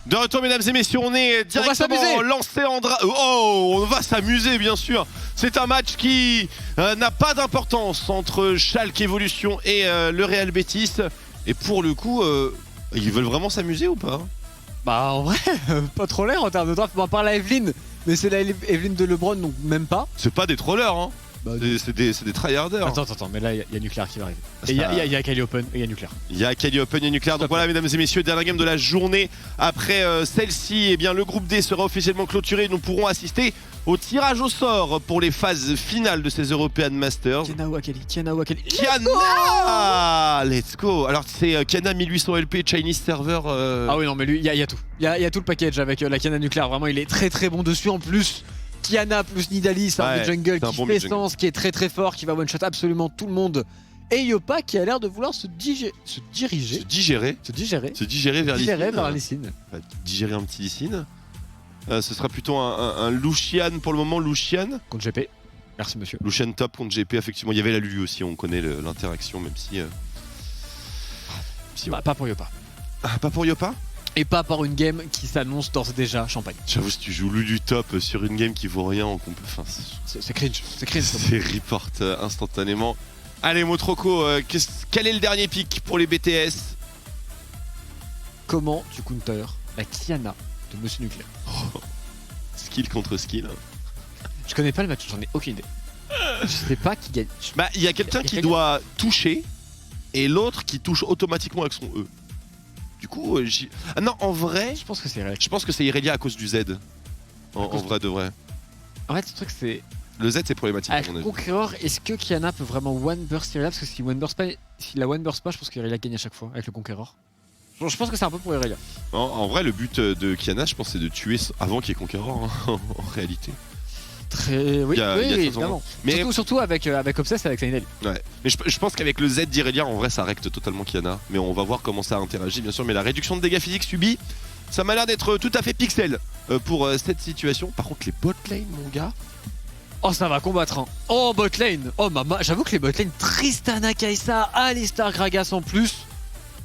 De retour mesdames et messieurs, on est directement lancé en on va s'amuser bien sûr. C'est un match qui n'a pas d'importance entre Schalke Evolution et le Real Betis. Et pour le coup, ils veulent vraiment s'amuser ou pas? Bah en vrai, pas trop l'air en termes de draft. Bon, à part la Evelyn, mais c'est la Evelyn de LeBron, donc même pas. C'est pas des trollers, hein. Bah, c'est des tryharders. Attends, mais là il y a Nuclear qui va arriver. Et il y a Kali Open et il y a Nuclear. Il y a Kali Open et Nuclear. Donc voilà, mesdames et messieurs, dernière game de la journée. Après celle-ci, eh bien, le groupe D sera officiellement clôturé. Nous pourrons assister au tirage au sort pour les phases finales de ces European Masters. Kiana ou Akali. Kiana, let's go. Alors c'est Kiana 1800 LP, Chinese server. Ah oui, non, mais lui, il y a tout. Il y a tout le package avec la Kiana Nuclear. Vraiment, il est très très bon dessus en plus. Kiana plus Nidalee, c'est un jungle qui fait sens, qui est très très fort, qui va one-shot absolument tout le monde. Et Yopa qui a l'air de vouloir se digérer vers Lysine. Digérer un petit Lysine. Ce sera plutôt un Lucian pour le moment, Lucian. Contre GP. Merci monsieur. Lucian top contre GP, effectivement. Il y avait la Lulu aussi, on connaît l'interaction, même si... Bah, pas pour Yopa. Ah, pas pour Yopa? Et pas par une game qui s'annonce d'ores et déjà champagne. J'avoue, si tu joues Lulu top sur une game qui vaut rien, enfin, c'est cringe. C'est cringe. C'est report instantanément. Allez, Motroko, quel est le dernier pick pour les BTS? Comment tu counter la Kiana de Monsieur Nucléaire? Skill contre skill. Je connais pas le match, j'en ai aucune idée. Je sais pas qui gagne. Bah, il y a quelqu'un qui doit toucher et l'autre qui touche automatiquement avec son E. Du coup, ah non, en vrai, je pense que c'est Irelia. Je pense que c'est Irelia à cause du Z. En vrai de vrai. En fait, le truc c'est... Le Z c'est problématique avec à mon avis. Conqueror, est-ce que Kiana peut vraiment one burst Irelia? Parce que si la one burst pas, je pense qu'Irelia gagne à chaque fois avec le Conqueror. Je pense que c'est un peu pour Irelia. En vrai, le but de Kiana, je pense, c'est de tuer avant qu'il y ait Conqueror, hein, en réalité. Oui, évidemment. Mais surtout avec Obsess et avec Nidalee. Ouais. Mais je pense qu'avec le Z d'Irelia, en vrai, ça recte totalement Kiana. Mais on va voir comment ça interagit, bien sûr. Mais la réduction de dégâts physiques subis, ça m'a l'air d'être tout à fait pixel pour cette situation. Par contre, les bot lane, mon gars. Oh, ça va combattre, hein. Oh, bot lane. Oh, maman. J'avoue que les bot lane, Tristana Kai'Sa, Alistar Gragas en plus.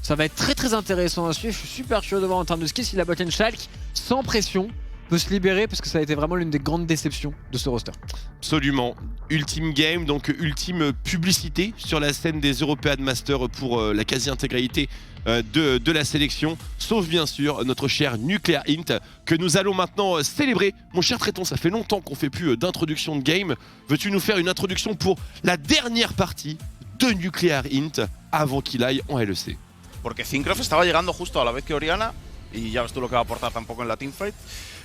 Ça va être très très intéressant à suivre. Je suis super curieux de voir en termes de skill si la bot lane Schalke, sans pression, peut se libérer, parce que ça a été vraiment l'une des grandes déceptions de ce roster. Absolument. Ultime game, donc ultime publicité sur la scène des European Masters pour la quasi-intégralité de la sélection. Sauf bien sûr notre cher Nuclear Int que nous allons maintenant célébrer. Mon cher Tréton, ça fait longtemps qu'on fait plus d'introduction de game. Veux-tu nous faire une introduction pour la dernière partie de Nuclear Int avant qu'il aille en LEC? Porque Cincroft estaba llegando justo a la vez que Oriana y ya ves tú lo que va a aportar tampoco en la teamfight.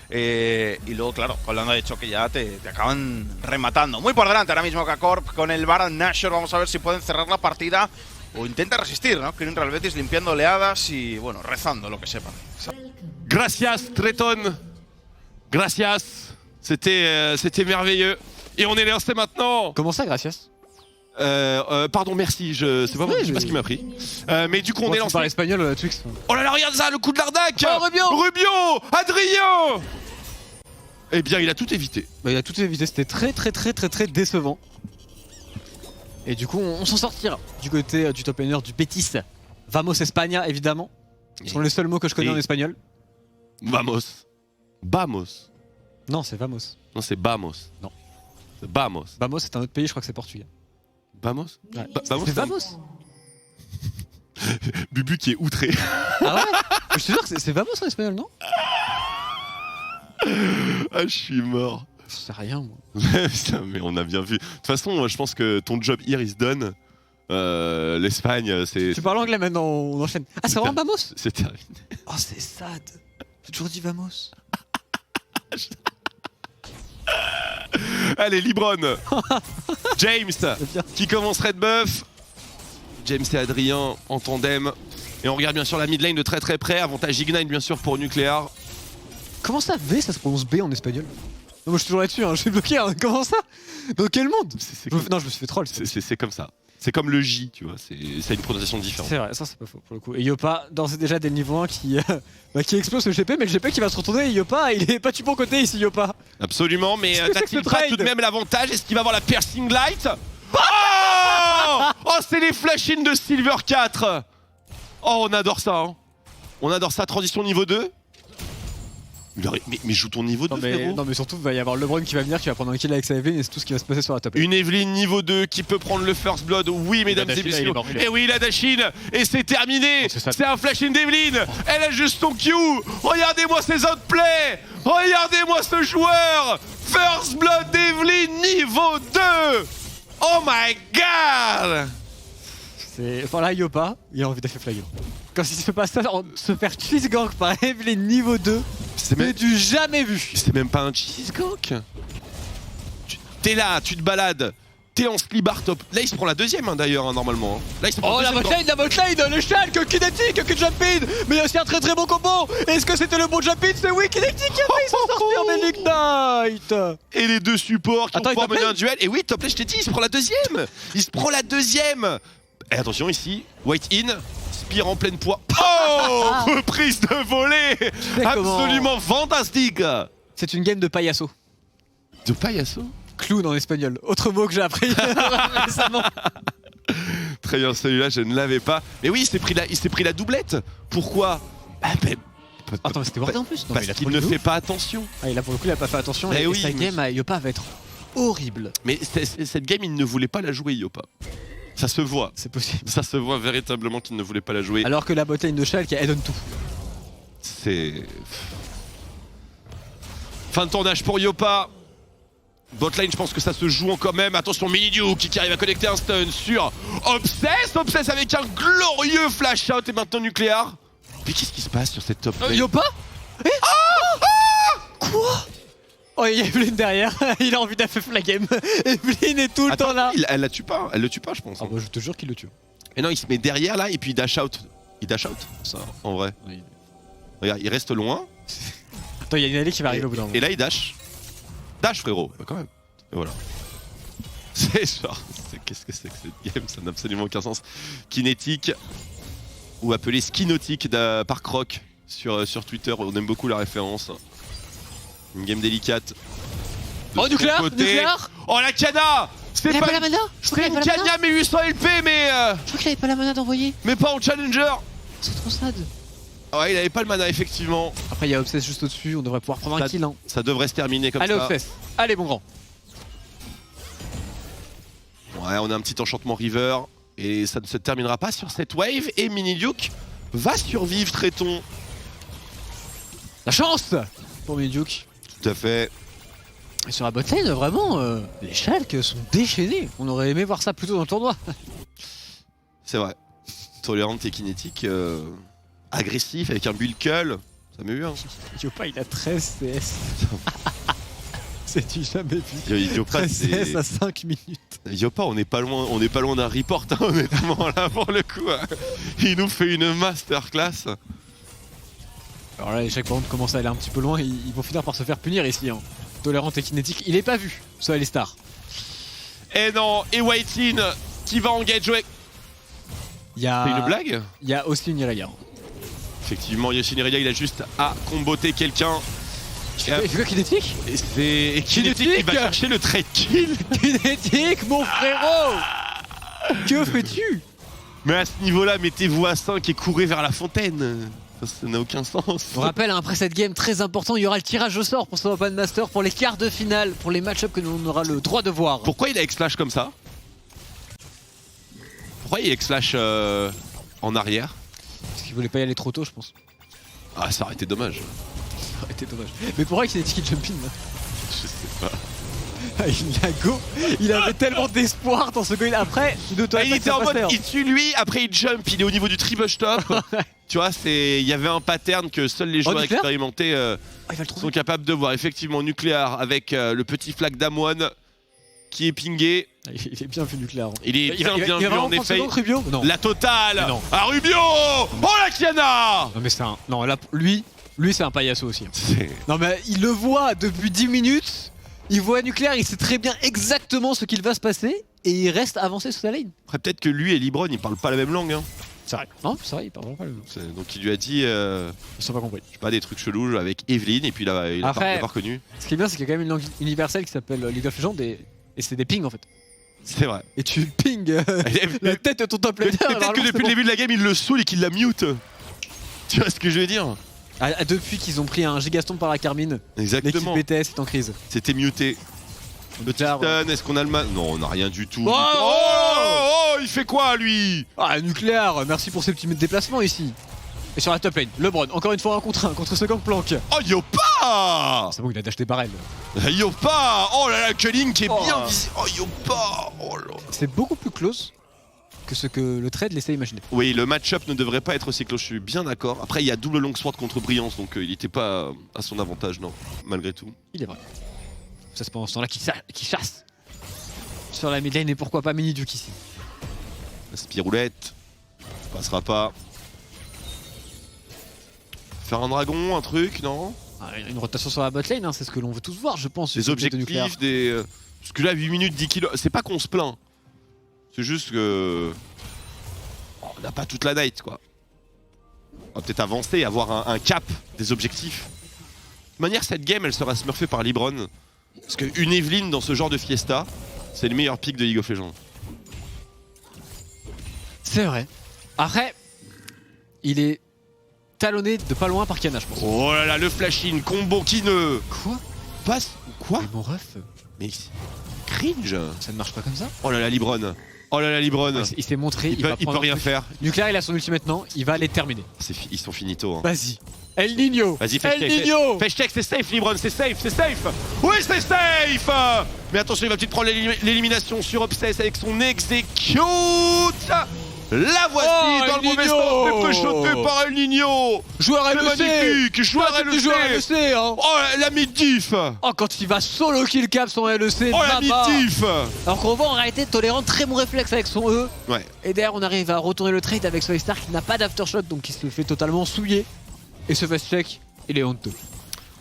Y luego, claro, con la onda de choque ya te acaban rematando. Muy por delante ahora mismo K-Corp con el Baron Nashor. Vamos a ver si pueden cerrar la partida o intenta resistir, ¿no? Kirin Real Betis limpiando oleadas y, bueno, rezando lo que sepan. Gracias, Treton. Gracias. C'était merveilleux. Et on est lancé maintenant. Comment ça, gracias? Pardon, merci, je sais pas ce qu'il m'a pris. Mais du coup, on est lancé. Tu parles espagnol, Twix. Oh là là, regarde ça, le coup de l'arnaque. Oh, Rubio, Adrien. Eh bien, il a tout évité. Bah, il a tout évité, c'était très décevant. Et du coup, on s'en sortira du côté du top laner du Betis. Vamos España, évidemment. Ce sont les seuls mots que je connais en espagnol. Vamos. Vamos. Non, c'est Vamos. Non, c'est Vamos. Non. C'est Vamos. Vamos, c'est un autre pays, je crois que c'est portugais. Vamos? Ouais. Vamos, c'est Vamos. Bubu qui est outré. Ah ouais? Je te jure que c'est Vamos en espagnol, non? Ah, je suis mort. Je sais rien, moi. Putain, mais on a bien vu. De toute façon, je pense que ton job here is done. L'Espagne, c'est... Tu parles anglais maintenant, on enchaîne. Ah, c'est vraiment Vamos? C'est terminé. Oh, c'est sad. J'ai toujours dit Vamos. Allez, Libron. James qui commence Red Buff. James et Adrien en tandem. Et on regarde bien sûr la mid lane de très près. Avantage Ignite bien sûr pour Nuclear. Comment ça, V, ça se prononce B en espagnol? Non, moi je suis toujours là-dessus, hein. Je suis bloqué. Hein. Comment ça? Dans quel monde? Non, je me suis fait troll. C'est comme ça. C'est comme le J, tu vois, c'est une prononciation différente. C'est vrai, ça c'est pas faux pour le coup. Et Yopa, d'ores et déjà dès le niveau 1 qui explose le GP, mais le GP qui va se retourner et Yopa, il est pas du bon côté ici, Yopa. Absolument, mais n'a-t-il pas tout de même l'avantage? Est-ce qu'il va avoir la piercing light? Oh, c'est les flash-in de Silver 4. Oh, on adore ça, hein. On adore ça, transition niveau 2. Mais joue ton niveau 2, frérot. non mais surtout il va y avoir LeBron qui va venir, qui va prendre un kill avec sa Evelyn et c'est tout ce qui va se passer sur la top lane. Une Evelyn niveau 2 qui peut prendre le first blood. Oui, mesdames et messieurs. Et oui, la Dashine. Et c'est terminé. C'est un flash in d'Evelyn. Elle a juste son Q. Regardez-moi ces outplays. Regardez-moi ce joueur. First blood d'Evelyn niveau 2. Oh my god. Enfin là Yopa, il a envie d'affaire flagrant. Quand il se fait pas ça, se faire cheese gank par Evelyn niveau 2, c'est du jamais vu. C'est même pas un cheese gank. T'es là, tu te balades. T'es en slibar top. Là il se prend la deuxième d'ailleurs normalement. Là, il se prend la botlane, le Shulk, Kinetic, que jump in. Mais il y a aussi un très bon combo. Est-ce que c'était le bon jump in? C'est oui, Kinetic qui a failli s'en sortir, mais Ignite. Et les deux supports qui ont pouvoir mener un duel. Et oui, top lane, je t'ai dit, il se prend la deuxième. Et attention ici, White in, Spear en pleine poids. Oh, reprise de volée. Absolument fantastique. C'est une game de payaso. De payaso? Clown en espagnol, autre mot que j'ai appris récemment. Très bien, celui-là je ne l'avais pas. Mais oui, il s'est pris la doublette. Pourquoi? Attends, mais c'était wardé en plus. Non, parce qu'il ne fait pas attention. Ah, là pour le coup il a pas fait attention et sa game à Yopa va être horrible. Mais cette game il ne voulait pas la jouer, Yopa. Ça se voit. C'est possible. Ça se voit véritablement qu'il ne voulait pas la jouer. Alors que la botlane de Shulk, elle donne tout. C'est... Fin de tournage pour Yopa. Botlane, je pense que ça se joue encore même. Attention, Miniduke qui arrive à connecter un stun sur Obsess avec un glorieux flash out et maintenant nucléaire. Mais qu'est-ce qui se passe sur cette top lane? Yopa Quoi? Oh, il y a Evelyn derrière, il a envie d'affaire la game. Evelyn est tout le temps là. Elle le tue pas, je pense. Ah bah je te jure qu'il le tue. Et non, il se met derrière là et puis il dash out. Ça, en vrai. Oui. Regarde, il reste loin. Attends, il y a une allée qui va arriver au bout d'un moment. Et là, il dash. Dash, frérot. Bah, quand même. Et voilà. C'est genre... Qu'est-ce que c'est que cette game? Ça n'a absolument aucun sens. Kinétique, ou appelé Skinotique par Croc sur Twitter. On aime beaucoup la référence. Une game délicate. Oh, nucléaire. Oh, la Kana. C'est pas la mana. C'est une Kanya mais 800 LP, mais... Je crois qu'il avait pas la mana d'envoyer. Mais pas en challenger. C'est trop sad. Ouais, il avait pas le mana, effectivement. Après, il y a Obsess juste au-dessus, on devrait pouvoir prendre un kill. Hein. Ça devrait se terminer comme ça. Allez, Obsess. Allez, mon grand. Ouais, on a un petit enchantement River. Et ça ne se terminera pas sur cette wave. Et Miniduke va survivre, Tréton. La chance pour Miniduke. Tout à fait. Et sur la botlane, vraiment, les Shulk sont déchaînés. On aurait aimé voir ça plus tôt dans le tournoi. C'est vrai. Tolérante et kinétique. Agressif avec un build cull. Ça m'est eu, hein. Yopa, il a 13 CS. C'est du jamais vu. Yopa, 13 CS à 5 minutes. Yopa, on n'est pas loin d'un report, hein, honnêtement, là, pour le coup. Hein. Il nous fait une masterclass. Alors là, les chaque round commencent à aller un petit peu loin. Ils vont finir par se faire punir ici. Hein. Tolérante et kinétique, il est pas vu, ce Alistar. Et non, et Whitein qui va engage. C'est une blague? Il y a aussi une Irelia. Effectivement, Yoshi Irelia, il a juste à comboter quelqu'un. Il fait quoi, Kinetic? Et Kinetic qui va chercher le trade kill. Kinetic, mon frérot. Que fais-tu? Mais à ce niveau-là, mettez-vous à 5 et courez vers la fontaine. Ça n'a aucun sens. On rappelle, après cette game très important, il y aura le tirage au sort pour ce Open Master, pour les quarts de finale, pour les match-ups que l'on aura le droit de voir. Pourquoi il a X-Flash comme ça? Pourquoi il a X-Flash en arrière? Parce qu'il voulait pas y aller trop tôt, je pense. Ah, ça aurait été dommage. Ça aurait été dommage. Mais pourquoi il s'est dit qu'il jump in là? Je sais pas. Il a go. Il avait tellement d'espoir dans ce go. Après, il était en mode, il tue lui, après il jump, il est au niveau du triple stop. Tu vois, il y avait un pattern que seuls les joueurs expérimentés sont capables de voir. Effectivement, nucléaire avec le petit flag d'Amoine qui est pingé. Il est bien vu nucléaire. Il est bien vu en effet. Non. La totale à Rubio. Oh la Kiana. Non mais c'est un... Non là, lui c'est un payaso aussi. Non mais il le voit depuis 10 minutes. Il voit nucléaire, il sait très bien exactement ce qu'il va se passer. Et il reste avancé sur sa lane. Après peut-être que lui et Libron ils parlent pas la même langue. Hein. C'est vrai. Non, c'est vrai, il parle vraiment pas la même langue. Donc il lui a dit... Ils sont pas compris. Je sais pas, des trucs chelous avec Evelyn et puis il a pas reconnu. Ce qui est bien, c'est qu'il y a quand même une langue universelle qui s'appelle League of Legends et c'est des pings en fait. C'est vrai. Et tu ping la tête de ton top laner. Peut-être que depuis le début de la game il le saoule et qu'il la mute. Tu vois ce que je veux dire? Depuis qu'ils ont pris un gigastomp par la Carmine, l'équipe Exactement. BTS est en crise. C'était muté. Le Nucléaire, Titan, est-ce qu'on a le mal? Non, on n'a rien du tout. Oh, il fait quoi lui? Ah, Nucléaire, merci pour ces petits déplacements ici. Et sur la top lane, LeBron, encore une fois un contre ce Gangplank. Oh Yopa! C'est bon, il a dash des barrels. Yopa! Oh là là, Culling qui est Oh. bien visible. Oh Yopa! Oh là. C'est beaucoup plus close que ce que le trade laissait imaginer. Oui, le match-up ne devrait pas être aussi close, je suis bien d'accord. Après, il y a double longsword contre Brillance, donc il n'était pas à son avantage, non, malgré tout. Il est vrai. Ça c'est pendant ce temps-là qui chasse sur la mid lane et pourquoi pas mini Duke ici. Spiroulette, ça passera pas. Faire un dragon, un truc, non? Ah, une rotation sur la bot lane, hein, c'est ce que l'on veut tous voir, je pense. Des du côté de Nucléaire. objectifs, des... Parce que là, 8 minutes, 10 kilos, c'est pas qu'on se plaint. C'est juste que... On n'a pas toute la night, quoi. On va peut-être avancer, avoir un cap des objectifs. De toute manière, cette game, elle sera smurfée par Libron. Parce qu'une Evelyn dans ce genre de fiesta, c'est le meilleur pick de League of Legends. C'est vrai. Après, il est talonné de pas loin par Kiana, je pense. Oh là là, le flash-in, combo qui ne Quoi? passe... Quoi? Mais mon ref, Mais cringe. ça ne marche pas comme ça. Oh là là, Libron. Oh là là, Libron. Il s'est montré, Il peut prendre rien un truc. faire. Nucléaire, il a son ulti maintenant, il va les terminer. Ils sont finito. Hein. Vas-y. El Nino. Vas-y, El Nino. fais check, c'est safe, Libron, c'est safe, c'est safe. Oui, c'est safe. Mais attention, il va peut-être prendre l'élimination sur Obsess avec son execute. La voici Oh, dans El le mauvais Nino. sens, c'est préchoté par El Nino. Joueur C'est LEC. magnifique, joueur LEC. Joueur LEC, hein. Oh, la mid-diff. Oh, quand il va solo kill cap son LEC, Oh, la baba. mid-diff. Alors qu'on voit en réalité Tolérant très bon réflexe avec son E. Ouais. Et derrière, on arrive à retourner le trade avec Soy Star qui n'a pas d'aftershot, donc il se fait totalement souiller. Et ce fast check, il est honteux.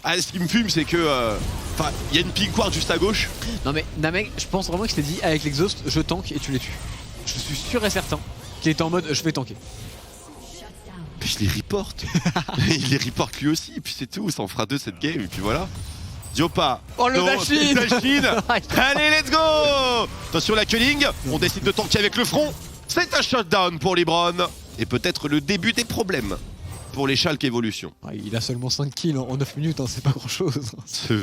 Ah, ce qui me fume, c'est que... Enfin, il y a une pink ward juste à gauche. Non mais Namek, je pense vraiment qu'il s'est dit avec l'exhaust, je tank et tu les tues. Je suis sûr et certain qu'il était en mode je vais tanker. Mais je les reporte. Il les reporte lui aussi, et puis c'est tout, ça en fera 2 cette game, et puis voilà. Yopa. Oh, le Non, dash-in. dash-in. Allez, let's go. Attention la Culling, on décide de tanker avec le front. C'est un shutdown pour Libron. Et peut-être le début des problèmes pour les Schalke Evolution. Ah, il a seulement 5 kills en 9 minutes, hein, c'est pas grand chose. C'est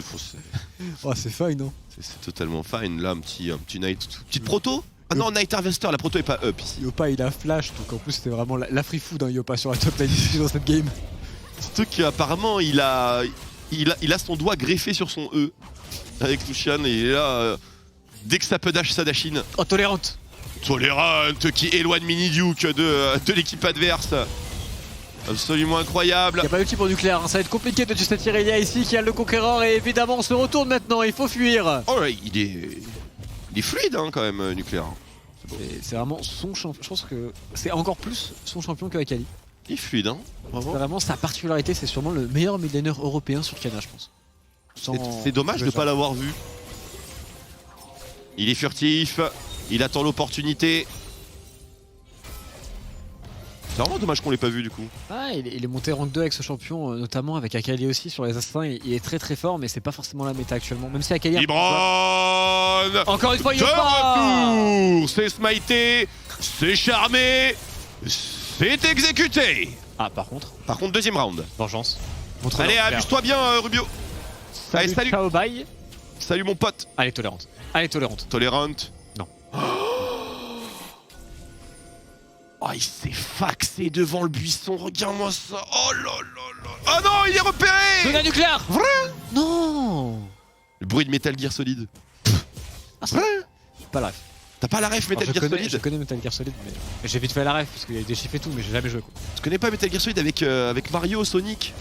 fine, non? C'est totalement fine, là un petit night, petite proto. Ah non, Night Harvester, la proto est pas up ici. Yopa il a flash, donc en plus c'était vraiment la free food hein, Yopa sur la top lane ici dans cette game. Surtout qu'apparemment il a son doigt greffé sur son E avec Lucian et il est là, dès que ça peut dash, ça dash in. Oh, Tolérante. Tolérante qui éloigne Mini Duke de l'équipe adverse. Absolument incroyable. Il n'y a pas d'ulti pour Nucléaire, hein. Ça va être compliqué de tuer Irelia ici qui a le conquérant et évidemment on se retourne maintenant, il faut fuir. Oh là, il est fluide hein, quand même, Nucléaire. C'est vraiment son champion, je pense que c'est encore plus son champion que Akali. Il est fluide, hein. Vraiment sa particularité, c'est sûrement le meilleur midlaner européen sur Kiana, je pense. C'est dommage de ne pas l'avoir vu. Il est furtif, il attend l'opportunité. C'est vraiment dommage qu'on l'ait pas vu du coup. Ah, il est monté rank 2 avec ce champion, notamment avec Akali aussi sur les assassins. Il est très très fort, mais c'est pas forcément la méta actuellement. Même si Akali. Libron. Encore une fois, De Yopa. retour. C'est smité, c'est charmé, c'est exécuté. Ah, par contre, Deuxième round. vengeance. Allez, amuse-toi bien, Rubio. Allez, salut. Ciao, bye. Salut mon pote. Allez, Tolérante. Allez, Tolérante. Tolérante. Non. Oh, il s'est faxé devant le buisson, regarde-moi ça. Oh là là là. Ah non, il est repéré. Donna Nucléaire. Non. Le bruit de Metal Gear Solid. Ah, c'est pas la ref. T'as pas la ref Metal Alors, Gear je Solid? connais Metal Gear Solid, mais j'ai vite fait la ref parce qu'il y a des chiffres et tout, mais j'ai jamais joué quoi. Tu connais pas Metal Gear Solid avec Mario, Sonic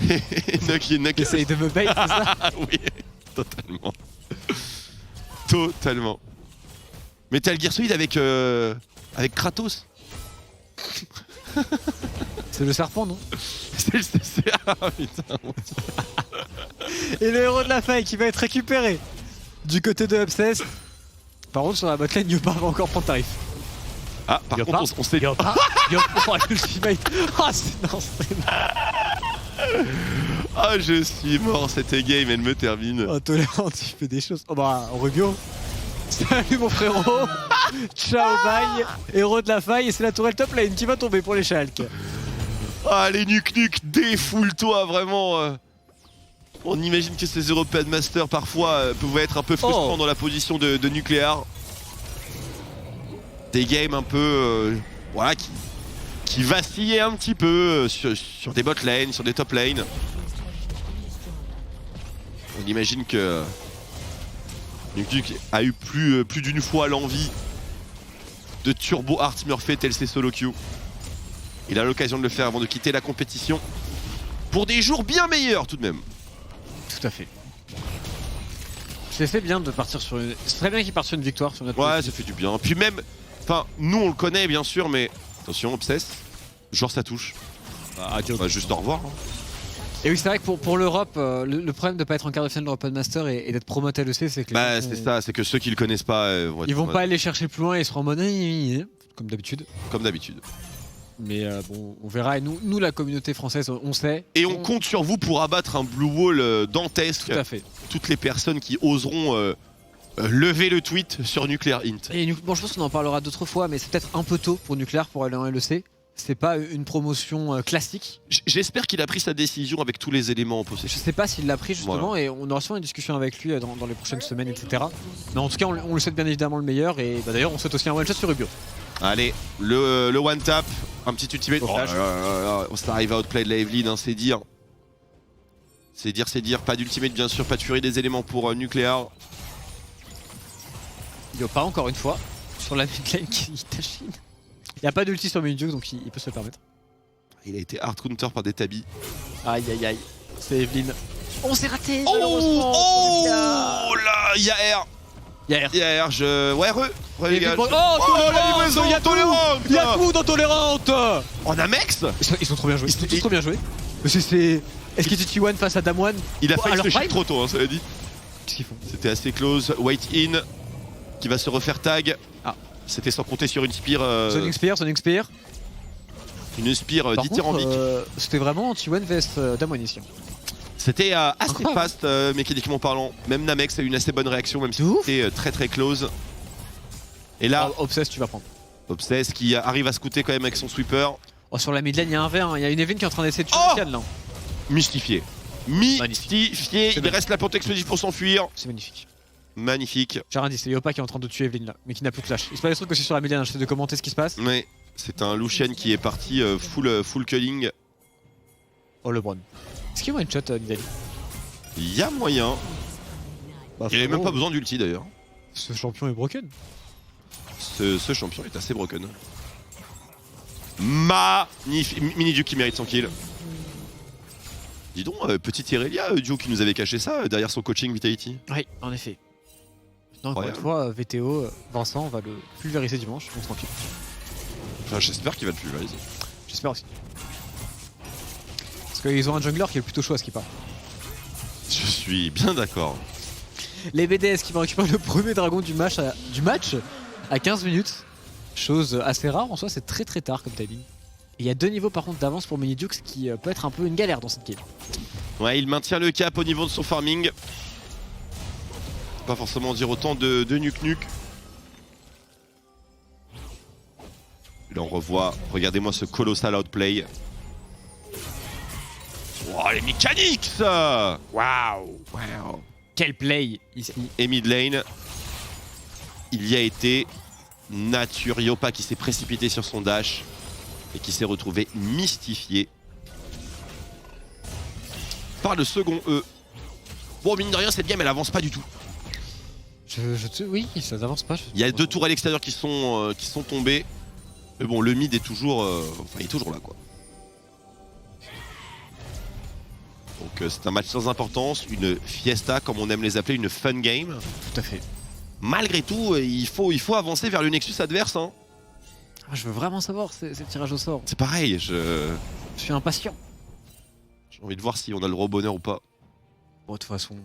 et Knuckles? Essaye de me bait, c'est ça? Ah oui, totalement. Totalement. Metal Gear Solid avec Kratos. C'est le serpent, non? C'est le CCA, putain. Et le héros de la faille qui va être récupéré du côté de Obsess. Par contre, sur la botlane, Yopa va encore prendre tarif. Ah, par Yopa. contre, on s'est... Yopa. Oh, l'ultimate. Oh, non, c'est... Ah, je suis mort, cette game, elle me termine. Oh, Tolérant, tu fais des choses. Oh, bah, Rubio. Salut, mon frérot. Ciao, bye. Héros de la faille, et c'est la tourelle top lane qui va tomber pour les Schalke. Allez, Nuke, défoule-toi vraiment. On imagine que ces European Masters parfois pouvaient être un peu frustrants dans la position de Nuclear. Des games un peu voilà, qui vacillaient un petit peu sur des bot lanes, sur des top lanes. On imagine que Nuke a eu plus d'une fois l'envie de turbo art Murphy tel ses solo queue. Il a l'occasion de le faire avant de quitter la compétition pour des jours bien meilleurs tout de même. Tout à fait. C'est bien de partir sur une... C'est très bien qu'il parte sur une victoire sur notre Ouais, équipe. ça fait du bien. Puis même, enfin, nous on le connaît bien sûr, mais attention, Obsess, genre ça touche. Bah, juste au revoir. Hein. Et oui, c'est vrai que pour l'Europe, le problème de ne pas être en quart de finale de l'European Master et d'être promoté LEC, c'est que... Bah, c'est ça, c'est que ceux qui le connaissent pas ils vont pas aller chercher plus loin et ils seront en mode... Comme d'habitude. Comme d'habitude. Mais bon, on verra. Et nous, la communauté française, on sait. Et on compte sur vous pour abattre un blue wall dantesque. Tout à fait. Toutes les personnes qui oseront lever le tweet sur Nuclear Int. Et bon, je pense qu'on en parlera d'autres fois, mais c'est peut-être un peu tôt pour Nuclear pour aller en LEC. C'est pas une promotion classique. J'espère qu'il a pris sa décision avec tous les éléments en Je possession. sais pas s'il l'a pris justement, Voilà. et on aura sûrement une discussion avec lui dans les prochaines semaines, etc. Mais en tout cas, on le souhaite bien évidemment le meilleur, et bah, d'ailleurs, on souhaite aussi un one shot sur Rubio. Allez, le one tap, un petit ultimate. Au Oh flash. là là là, ça arrive à outplay de la Evelyn, hein, c'est dire. C'est dire. Pas d'ultimate bien sûr, pas de furie des éléments pour Nuclear. Yo, pas encore une fois, sur la mid lane qui tachine. Il n'y a pas d'ulti sur Minijuk, donc il peut se le permettre. Il a été hard counter par des tabis. Aïe aïe aïe, c'est Evelyn. On s'est raté, Oh, malheureusement. oh Lucas. là, Yair. Hier. Yair, je... Ouais, les gars. Oh, la livraison, il y a tolérante. Il y a tout dans Tolérante. En Amex. Ils sont trop bien joués. Ils sont tous Il- trop bien joués. Est-ce qu'il était T1 face à Damwon? Il a failli alors se chier Prime trop tôt, hein, ça l'a dit. Qu'est-ce qu'ils font? C'était assez close. Wait in, qui va se refaire tag. Ah. C'était sans compter sur une spire. Sonic Spear. Une spire Par dithyrambique. contre, c'était vraiment T1 vs Damwon ici. C'était assez Incroyable. fast mécaniquement parlant. Même Namex a eu une assez bonne réaction, même si De ouf. c'était très close. Et là, Obsess, tu vas prendre. Obsess qui arrive à scouter quand même avec son sweeper. Oh, sur la mid lane, il y a un verre. Il y a une Evelyn qui est en train d'essayer de tuer Oh Lucian là. Mystifié. C'est Il reste la porte explosive pour s'enfuir. C'est magnifique. Magnifique. J'ai rien dit, c'est Yopa qui est en train de tuer Evelyn là, mais qui n'a plus de flash. Il se passe des trucs aussi sur la mid lane, j'essaie de commenter ce qui se passe. Mais c'est un Lucian qui est parti full culling. Oh, LeBron. Est-ce qu'il y a one shot Nidali? Il y a moyen. Bah, Il avait même frérot, pas besoin d'ulti d'ailleurs. Ce champion est broken. Ce champion est assez broken. Magnifique. Miniduke qui mérite son kill. Dis donc, petit Irelia, Duo qui nous avait caché ça derrière son coaching Vitality. Oui, en effet. Non, encore une Incroyable. fois, VTO, Vincent va le pulvériser dimanche, donc tranquille. Enfin, j'espère qu'il va le pulvériser. J'espère aussi. Parce qu'ils ont un jungler qui est plutôt chaud à ce qui part. Je suis bien d'accord. Les BDS qui vont récupérer le premier dragon du match à 15 minutes. Chose assez rare en soi, c'est très tard comme timing. Et il y a 2 niveaux par contre d'avance pour Minidux qui peut être un peu une galère dans cette game. Ouais, il maintient le cap au niveau de son farming. Pas forcément dire autant de Nuke. Là on revoit, regardez-moi ce colossal outplay. Oh les mécaniques ça. Waouh. Quel play ici. Et mid lane, il y a été nature Yopa qui s'est précipité sur son dash et qui s'est retrouvé mystifié par le second E. Bon, mine de rien, cette game elle avance pas du tout. Oui, ça n'avance pas. Il y a 2 tours à l'extérieur qui sont tombées. Mais bon, le mid est toujours, il est toujours là quoi. Donc c'est un match sans importance, une fiesta comme on aime les appeler, une fun game. Tout à fait. Malgré tout, il faut avancer vers le Nexus adverse. Hein. Ah, je veux vraiment savoir ces tirages au sort. C'est pareil, Je suis impatient. j'ai envie de voir si on a le droit au bonheur ou pas. Bon, de toute façon, Moi,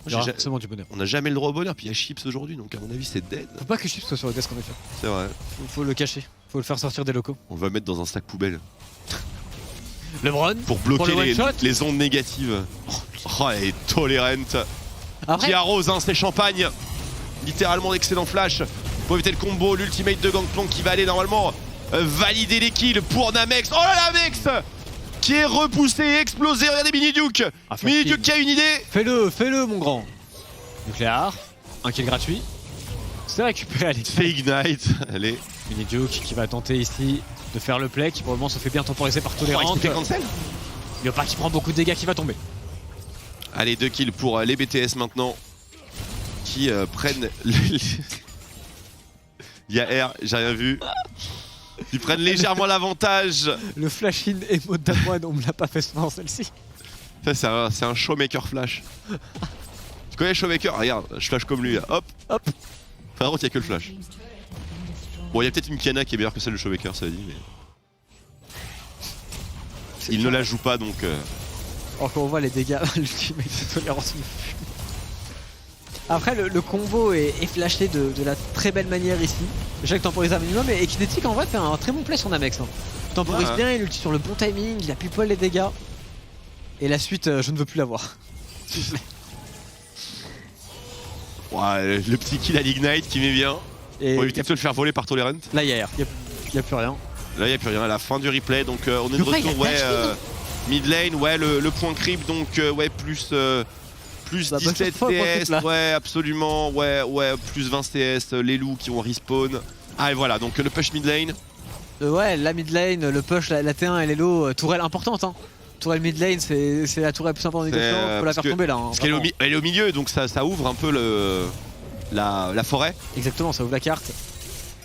il y aura j'ai forcément du bonheur. On n'a jamais le droit au bonheur, puis il y a Chips aujourd'hui, donc à mon avis c'est dead. Faut pas que Chips soit sur le desk en effet. C'est vrai. Faut le cacher. Faut le faire sortir des locaux. On va mettre dans un sac poubelle LeBron pour bloquer le one shot. les ondes négatives. Oh, elle est tolérante. Après, Qui arrose hein, ses champagnes. Littéralement d'excellent flash pour éviter le combo, l'ultimate de Gangplank qui va aller normalement valider les kills pour Namex. Oh là là, Namex qui est repoussé, explosé. Regardez Miniduke. Ah, Miniduke qui a une idée. Fais-le mon grand. Nucléaire, un kill gratuit. C'est récupéré à C'est Ignite. Allez. Miniduke qui va tenter ici de faire le play, qui pour le moment se fait bien temporiser par Tolérante. Il fait cancel. Léopard qui prend beaucoup de dégâts, qui va tomber. Allez, 2 kills pour les BTS maintenant. Qui prennent... Il y a R, j'ai rien vu. Ils prennent légèrement l'avantage. Le flash in emote d'Amoine, on me l'a pas fait souvent celle-ci. Ça, c'est un showmaker flash. Tu connais le showmaker? Regarde, je flash comme lui là. Hop, hop. Par contre, il n'y a que le flash. Bon, il y a peut-être une Kiana qui est meilleure que celle de showmaker, ça dit, mais. Il ne la joue pas donc. Alors quand on voit les dégâts, l'ultimate de Tolérance me fume. Après, le combo est flashé de la très belle manière ici. Jacques temporise un minimum et Kinetic en vrai fait un très bon play sur Namex. Hein. Temporise bien, il ulti sur le bon timing, il a pu poil les dégâts. Et la suite, je ne veux plus la voir. Ouais, le petit kill à l'Ignite qui met bien. Et pour éviter de se le faire voler par Tolerant. Là, il y a plus rien. Là, il n'y a plus rien à la fin du replay. Donc, on est de retour. Ouais, mid lane, ouais, le point creep. Donc, ouais, plus 17 CS. Ouais, absolument. Ouais, plus 20 CS. Les loups qui vont respawn. Ah, et voilà. Donc, le push mid lane. Ouais, la mid lane, le push, la T1 et les lots, tourelle importante. Hein. Tourelle mid lane, c'est la tourelle plus importante des faut la faire tomber là. Hein, parce qu'elle est au milieu, donc ça ouvre un peu la forêt. Exactement, ça ouvre la carte.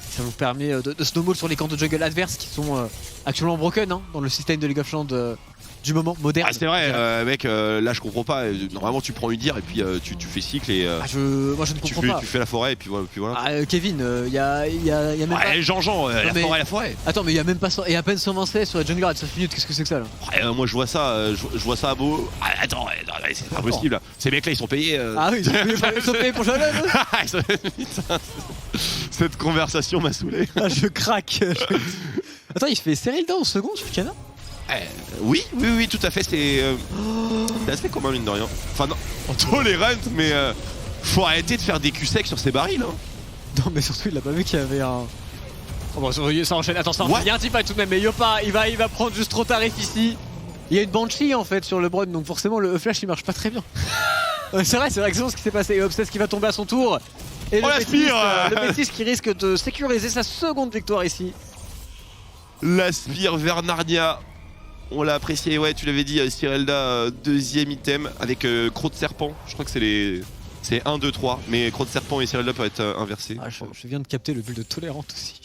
Ça vous permet de snowball sur les camps de jungle adverses qui sont actuellement broken hein, dans le système de League of Legends du moment moderne. Ah c'est vrai, mec, là je comprends pas. Normalement tu prends Udyr et puis tu fais cycle et. Moi je ne comprends pas. Tu fais la forêt et puis voilà. Ah, Kevin, il y a même pas. Jean, la forêt. Attends, mais il y a même pas et à peine 120 CS sur la jungle à 9 minutes, qu'est-ce que c'est que ça là? Moi je vois ça, je vois ça à beau. Attends, c'est pas possible. Ces mecs là ils sont payés. Ah oui, ils sont payés pour jouer là. Cette conversation m'a saoulé. Ah, je craque. Attends, il fait serrer le down en seconde sur Kana? Oui, tout à fait. C'est assez commun, mine de rien. Enfin, non, en tolérant, mais faut arrêter de faire des culs secs sur ces barils. Hein. Non, mais surtout, il a pas vu qu'il y avait un. Oh, bon, ça enchaîne. Attends, il y a un teamfight tout de même, mais Yopa, il va prendre juste trop tarif ici. Il y a une Banshee en fait sur le Bron, donc forcément, le flash il marche pas très bien. C'est vrai, c'est exactement ce qui s'est passé. Et Obsess qui va tomber à son tour. Et le Métis qui risque de sécuriser sa seconde victoire ici. La Spire vers Narnia. On l'a apprécié, ouais, tu l'avais dit, Cyrelda, deuxième item avec Croc de Serpent. Je crois que c'est 1, 2, 3, mais Croc de Serpent et Cyrelda peuvent être inversés. Ah, je viens de capter le build de Tolérante aussi.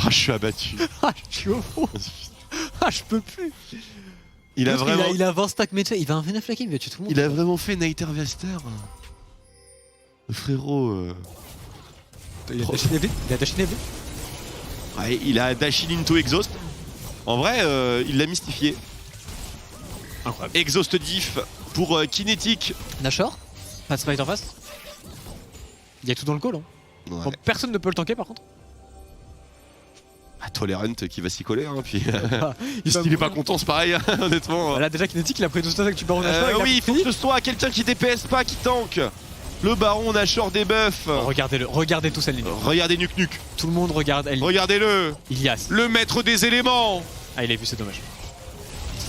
Je suis abattu. Je suis au fond. Je peux plus. Il a 20 stacks métier, il va un V9 la game, il va tuer tout le monde. Il a vraiment fait Night Harvester. Le frérot. Il a dash in Ouais, il a dash in into exhaust. En vrai, il l'a mystifié. Incroyable. Exhaust diff pour Kinetic. Nashor, pas de smite en face. Il y a tout dans le call. Hein. Ouais. Bon, personne ne peut le tanker par contre. Tolerant qui va s'y coller, hein, puis il est pas content, c'est pareil, honnêtement. Là déjà Kinetic il a pris tout ça avec du Baron Nashor. Oui, il faut que ce soit quelqu'un qui DPS pas, qui tank. Le Baron Nashor debuff. Regardez tout ça ligne. Regardez Nuke. Tout le monde regarde elle. Regardez-le. Ilias. Le maître des éléments. Ah il a vu, c'est dommage.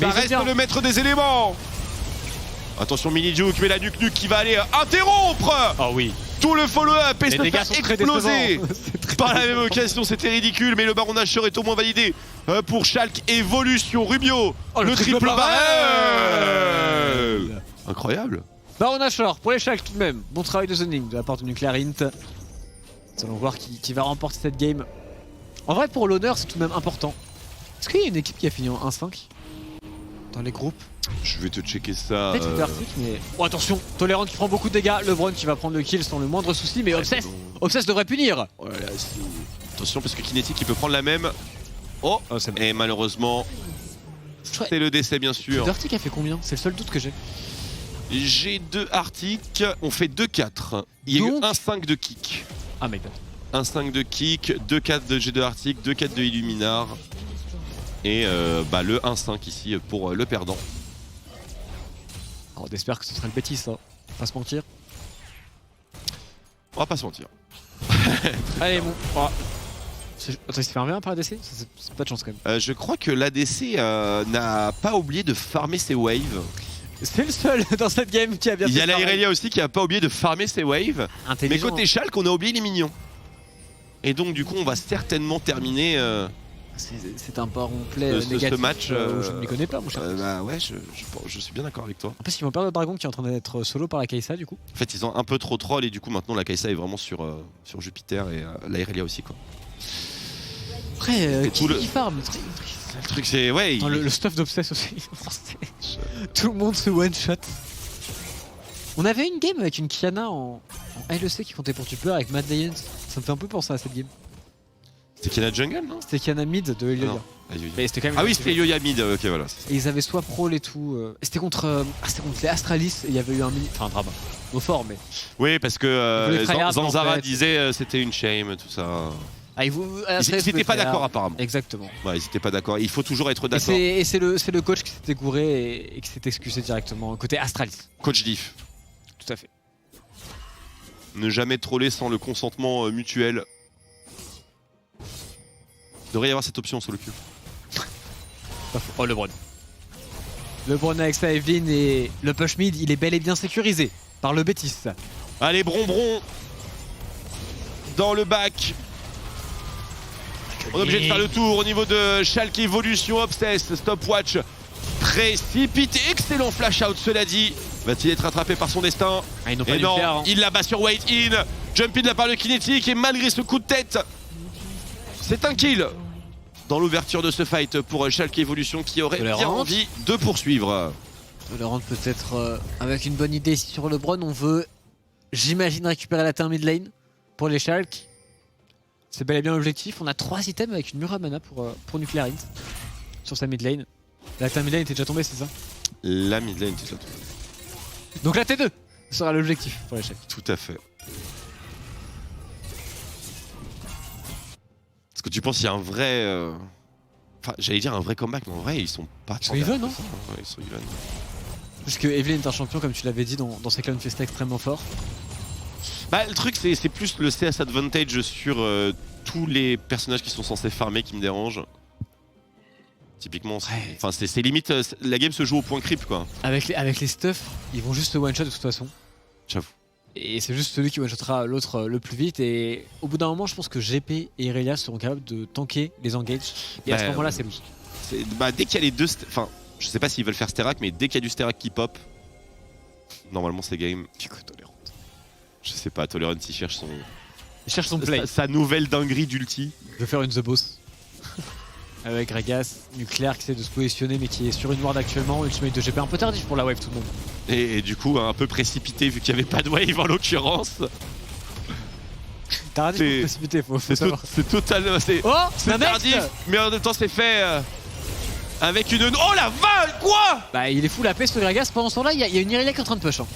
Ça reste le maître des éléments. Attention Miniduke, mais la Nuke qui va aller interrompre. Oh oui. Tout le follow-up et se faire exploser par la même occasion, c'était ridicule, mais le Baron Nashor est au moins validé pour Schalke Evolution. Rubio, le triple barrel. Incroyable. Baron Nashor pour les Schalke tout de même. Bon travail de zoning de la part de Nuclear Int. Nous allons voir qui va remporter cette game. En vrai, pour l'honneur, c'est tout de même important. Est-ce qu'il y a une équipe qui a fini en 1-5 dans les groupes? Je vais te checker ça. Peut-être Arctic, mais. Oh, attention, Tolérant qui prend beaucoup de dégâts. LeBron qui va prendre le kill sans le moindre souci, mais Obsess devrait punir. Oh là là, attention, parce que Kinetic il peut prendre la même. Oh, et malheureusement, c'est le décès, bien sûr. Arctic a fait combien? C'est le seul doute que j'ai. J'ai 2 Arctic, on fait 2-4. Il y a eu 1-5 de kick. Ah, mec. 1-5 de kick, 2-4 de G2 Arctic, 2-4 de Illuminar. Et le 1-5 ici pour le perdant. On espère que ce sera le bêtise, ça. Pas se mentir. On va pas se mentir. Allez, bon. Attends, il s'est fait un 1 par ADC? C'est pas de chance quand même. Je crois que l'ADC n'a pas oublié de farmer ses waves. C'est le seul dans cette game qui a bien Il fait y a la pareil. Irelia aussi qui a pas oublié de farmer ses waves. Mais Intelligent. côté Schalke, on a oublié les minions. Et donc du coup, on va certainement terminer C'est un parent play ce négatif. match. Je ne les connais pas, mon cher. Bah ouais, je suis bien d'accord avec toi. En plus, ils vont perdre le dragon qui est en train d'être solo par la Kai'Sa du coup. En fait, ils ont un peu trop troll et du coup, maintenant la Kai'Sa est vraiment sur Jupiter et la Irelia aussi quoi. Après, Et tout le- qui farm Le truc c'est ouais. Attends, le stuff d'Obsess aussi. Tout le monde se one shot. On avait une game avec une Kiana en LEC qui comptait pour tueur avec Mad Lions. Ça me fait un peu penser à cette game. C'était Kiana Jungle non? C'était Kiana mid de Elioya. Non. Mais c'était quand même. Ah oui, c'était Yoya Mid. Ok voilà. Et ils avaient soit Prol et tout. C'était contre les Astralis et il y avait eu un mini. Enfin, un drama. Au fort, mais. Oui, parce que Ils voulaient tryhard, Zanzara en fait. disait c'était une shame tout ça. Ah, ils Ils étaient pas d'accord apparemment. Exactement. Ouais, ils étaient pas d'accord. Il faut toujours être Et d'accord. c'est le coach qui s'était gouré et qui s'est excusé directement côté Astralis. Coach Diff. Tout à fait. Ne jamais troller sans le consentement mutuel. Il devrait y avoir cette option sur le cul. Oh, LeBron. LeBron avec sa Evelyn et le push mid, il est bel et bien sécurisé par le Betis. Allez, Bronbron dans le bac. On est obligé de faire le tour au niveau de Schalke Evolution Obsess. Stopwatch précipité. Excellent flash out, cela dit. Va-t-il être rattrapé par son destin? Ah, ils n'ont pas Et dû le non, faire, hein. il la bat sur Wait In. Jump in de la part de Kinetic et malgré ce coup de tête, c'est un kill dans l'ouverture de ce fight pour Schalke Evolution qui aurait bien Tolérante. envie de poursuivre. On peut le rendre peut-être avec une bonne idée sur LeBron. On veut, j'imagine, récupérer la turn mid lane pour les Schalke. C'est bel et bien l'objectif. On a 3 items avec une Muramana pour Nuclear Int sur sa mid lane. La turn mid lane était déjà tombée, c'est ça? La mid lane, c'est ça. Donc la T2 sera l'objectif pour les Schalke. Tout à fait. Est-ce que tu penses qu'il y a un vrai... Enfin, j'allais dire un vrai comeback, mais en vrai, ils sont pas... Ils sont even, non? Ouais, ils sont even. Parce que Evelyn est un champion, comme tu l'avais dit, dans ses Clown Fiesta extrêmement fort. Bah, le truc, c'est plus le CS advantage sur tous les personnages qui sont censés farmer qui me dérangent. Typiquement, Ouais. enfin, c'est limite... la game se joue au point creep, quoi. Avec les stuffs, ils vont juste one shot de toute façon. J'avoue. Et c'est juste celui qui one-shotera l'autre le plus vite. Et au bout d'un moment, je pense que GP et Irelia seront capables de tanker les engages. Et à ce Bah, moment-là, c'est loose. Bah, dès qu'il y a les deux... Enfin, je sais pas s'ils veulent faire Sterak, mais dès qu'il y a du Sterak qui pop, normalement, c'est game. Pico tolérante. Je sais pas, Tolerant, il cherche son... Il cherche son play. sa nouvelle dinguerie d'ulti. Il veut faire une The Boss. Avec Gragas, Nucléaire qui essaie de se positionner, mais qui est sur une ward actuellement. Ultimate de GP un peu tardif pour la wave tout le monde. Et du coup, un peu précipité vu qu'il n'y avait pas de wave en l'occurrence. Tardif C'est- pour précipiter, faut C'est savoir. totalement. Oh, C'est un next tardif, mais en même temps, c'est fait avec une. Oh la vache, quoi! Bah, il est fou la paix ce Gragas. Pendant ce temps-là, il y a une Irelia qui est en train de push. Hein.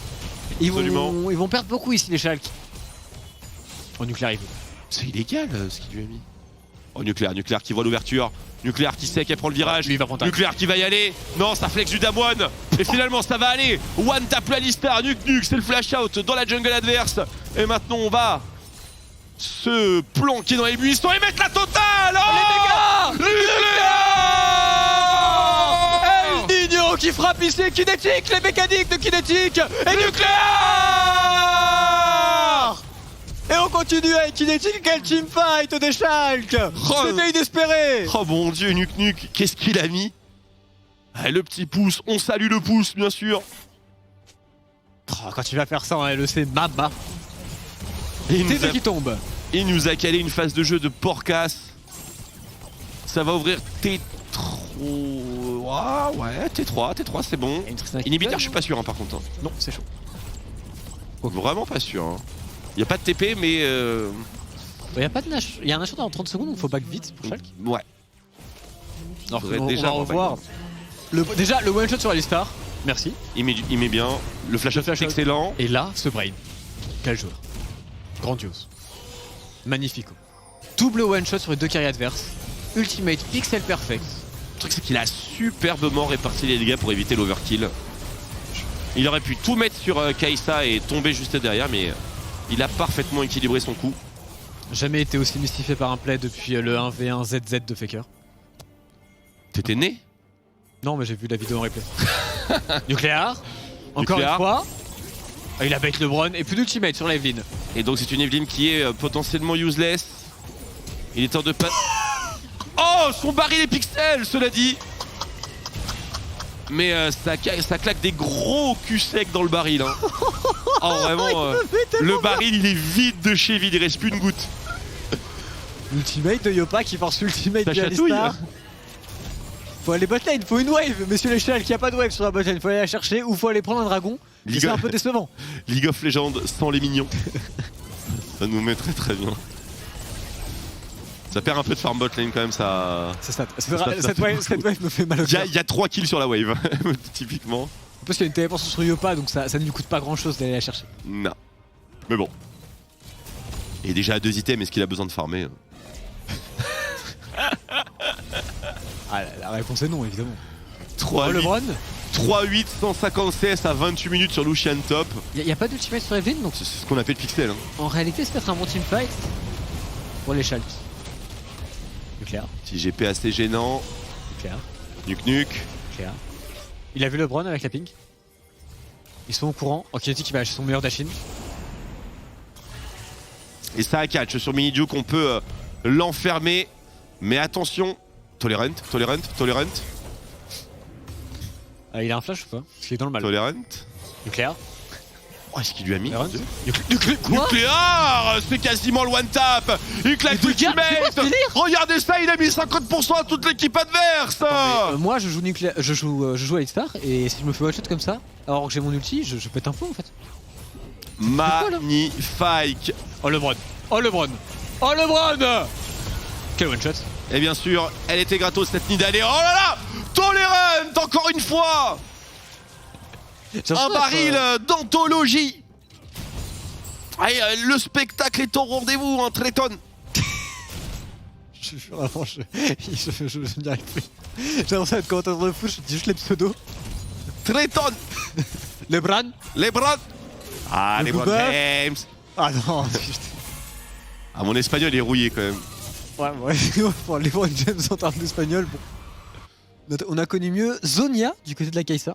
Ils vont perdre beaucoup ici, les Schalke. Oh, Nucléaire, il veut. C'est illégal ce qu'il lui a mis. Oh, Nucléaire qui voit l'ouverture. Nucléaire qui sait qu'elle prend le virage. Lui, il va prendre tag. Nucléaire qui va y aller. Non, ça flex du Damwon. Et finalement, ça va aller. One tap la Alistar. Nuke, c'est le flash out dans la jungle adverse. Et maintenant, on va se planquer dans les buissons et mettre la totale. Oh, les Nucléaire El Nino qui frappe ici, Kinetic, les mécaniques de Kinetic et Nucléaire. Et on continue avec Kinetic, quel teamfight des Schalke. Oh. C'était inespéré. Oh mon dieu, Nuke, qu'est-ce qu'il a mis? Ah, le petit pouce, on salue le pouce, bien sûr. Oh, quand tu vas faire ça en LEC, Maba. Et il, nous T2 a, qui tombe. il nous a calé une phase de jeu de porcasse. Ça va ouvrir T3. Ah, ouais, T3, c'est bon. Et une Tristana qui Inhibiteur, donne. je suis pas sûr, hein, par contre. Hein. Non, c'est chaud. Vraiment pas sûr. Hein. Y a pas de TP, mais. Il y a pas de Nash. Il y a un Nash dans 30 secondes, donc faut back vite pour Schalke. Ouais. Alors, Faudrait on déjà va avoir revoir. Déjà, le one shot sur Alistar. Merci. Il met bien. Le flash out flash est out. excellent. Et là, ce brain. Quel joueur. Grandiose. Magnifico. Double one shot sur les deux carrés adverses. Ultimate pixel perfect. Le truc, c'est qu'il a superbement réparti les dégâts pour éviter l'overkill. Il aurait pu tout mettre sur Kai'Sa et tomber juste derrière, mais il a parfaitement équilibré son coup. Jamais été aussi mystifié par un play depuis le 1v1 ZZ de Faker. T'étais né? Non, mais j'ai vu la vidéo en replay. Nucléaire. Encore Nucléaire. une fois. Ah, il a bait LeBron et plus d'ultimate sur l'Evelyn. Et donc c'est une Evelyn qui est potentiellement useless. Il est temps de pas... Oh, son baril est pixel, cela dit. Mais ça claque des gros culs secs dans le baril. Hein. Oh vraiment, le baril il est vide de chez vide, il reste plus une goutte. L'ultimate de Yopa qui force l'ultimate Ça de chatouille. Alistar. Faut aller botlane, faut une wave, monsieur l'échelle, qui a pas de wave sur la botlane, faut aller la chercher ou faut aller prendre un dragon. Et Ligue- c'est un peu décevant. League of Legends sans les mignons. Ça nous met très très bien. Ça perd un peu de farm bot lane quand même, ça... C'est ça. ça Cette wave me fait mal au Il cœur. y a 3 kills sur la wave, typiquement. En plus, il y a une téléportation sur Yopa, donc ça ne lui coûte pas grand chose d'aller la chercher. Non. Mais bon. Et déjà à 2 items, est-ce qu'il a besoin de farmer? Ah, la réponse est non, évidemment. 3 Oh, LeBron. 3-8, 150 CS à 28 minutes sur Lucian top. Il y a pas d'ultimate sur Evelyn, donc C'est ce qu'on appelle pixel. Hein. en réalité, c'est peut-être un bon teamfight pour les Shalks. Nucléaire, Si GP assez gênant. nucléaire, Nuke nuke. nucléaire. Il a vu LeBron avec la ping. Ils sont au courant. En Kinetic, il va lâcher son meilleur dashin. Et ça à catch sur Minijuke, on peut l'enfermer. Mais attention. Tolerant. Il a un flash ou pas? Parce qu'il est dans le mal. Tolerant. Nucléaire. Oh, est-ce qu'il lui a mis Tolerant. Nucléaire. C'est quasiment le one tap. Il claque Mais regarde, c'est quoi l'ultimate. ce délire? Regardez ça, il a mis 50% à toute l'équipe adverse. Moi, je joue nucléaire, je joue Alistar et si je me fais one shot comme ça, alors que j'ai mon ulti, je pète un pot en fait. Magnifique. Oh LeBron. Oh LeBron. Oh LeBron. Quel one shot. Et bien sûr, elle était gratos cette nid d'aller. Oh là là, Tolerant encore une fois. Un baril d'anthologie. Allez, le spectacle est au rendez-vous, hein, Treton. Vraiment, je n'y arrive plus. J'ai l'impression d'être commentateur de foot, je dis juste les pseudos. Treton. LeBron. LeBron. Ah, Le LeBron Booba. James. Ah non, putain. Ah, mon espagnol est rouillé quand même. Ouais, pour LeBron James en termes d'espagnol, bon. On a connu mieux Zonia du côté de la Kai'Sa,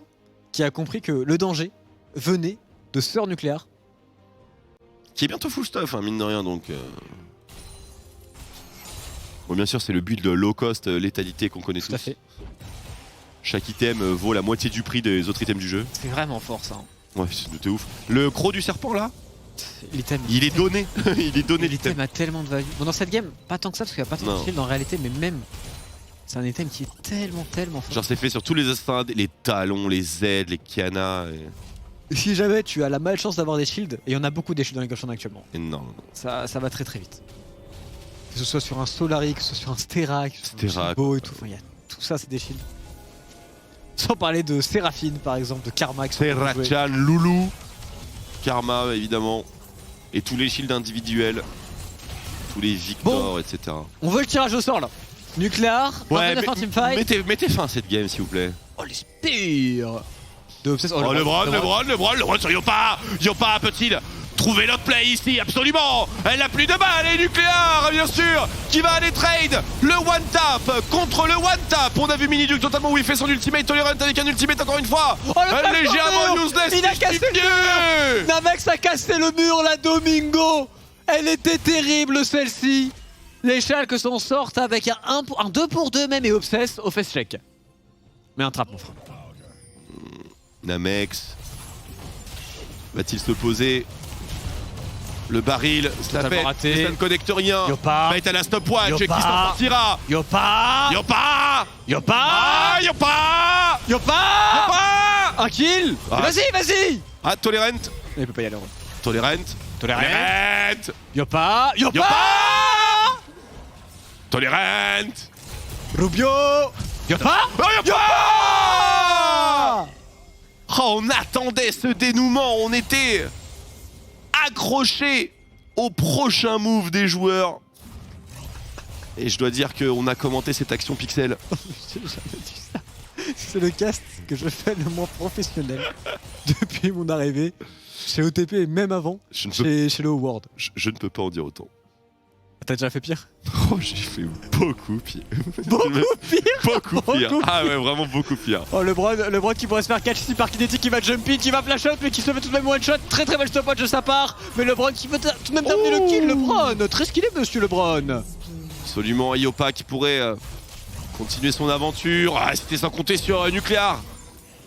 qui a compris que le danger venait de sœurs nucléaires. Qui est bientôt full stuff, hein, mine de rien, donc... Bon, bien sûr, c'est le build low cost, létalité qu'on connaît Tout à tous. fait. Chaque item vaut la moitié du prix des autres items du jeu. C'est vraiment fort ça. Ouais, c'était ouf. Le croc du serpent, là, L'item. il est donné. Il est donné, L'item l'item. a tellement de value. Bon, dans cette game, pas tant que ça parce qu'il n'y a pas tant Non. de shield en réalité, mais même. C'est un item qui est tellement fort. Genre, c'est fait sur tous les instincts, les talons, les Z, les Kiana. Si jamais tu as la malchance d'avoir des shields, et il y en a beaucoup des shields dans les Gauchons actuellement, Énorme. ça va très vite. Que ce soit sur un Solari, que ce soit sur un Stera, que ce soit sur un Stera, Shibo et tout, enfin, il y a tout ça, c'est des shields. Sans parler de Séraphine par exemple, de Karma. qui sont beaucoup joués. Serrachan, Loulou, Karma, évidemment. Et tous les shields individuels. Tous les Victor, etc. On veut le tirage au sort là. Nucléaire, Ouais, 29 teamfight. mettez fin à cette game, s'il vous plaît. Oh les spires de Obsess. Oh, LeBron sur Yopa. Yopa peut-il trouver notre play ici? Absolument. Elle n'a plus de balles et nucléaire, bien sûr, qui va aller trade le one tap contre le one tap. On a vu Miniduke totalement où il fait son ultimate Tolerant avec un ultimate encore une fois. Oh, le flash Légèrement dans le mur. useless. Il a cassé le mur. Navex a cassé le mur, la Domingo. Elle était terrible celle-ci. Les Schalke s'en sortent avec un 2 pour 2 même et Obsess au face check. Mais un trap mon frère. Namex va-t-il se poser? Le baril, ça Totalement pète, raté. mais ça ne connecte rien. Yopa. Va être à la stopwatch, qui Yopa. s'en sortira? Yopa. Yopa. Yopa. Ah, Yopa. Yopa. Yopa. Un kill. Ah. Vas-y. Ah, Tolerant. Il peut pas y aller. Tolerant. Tolerant. Tolerant. Yopa. Yopa. Tolerant. Rubio. Yopa. Oh, Yopa. Oh, on attendait ce dénouement, on était accrochés au prochain move des joueurs. Et je dois dire qu'on a commenté cette action pixel. J'ai jamais dit ça. C'est le cast que je fais le moins professionnel depuis mon arrivée chez OTP et même avant Je ne peux, chez le World. je ne peux pas en dire autant. T'as déjà fait pire? Oh, j'ai fait beaucoup pire. Beaucoup pire. Beaucoup pire. Beaucoup Ah ouais, vraiment beaucoup pire. Oh le Bron qui pourrait se faire catch ici par Kinetic, qui va jump in, qui va flash out mais qui se fait tout de même one shot. Très très belle stopwatch de sa part. Mais le Bron qui peut tout de même terminer le kill. Le Bron, très skillé monsieur le Bron. Absolument, Iopa qui pourrait continuer son aventure. Ah, c'était sans compter sur Nuclear.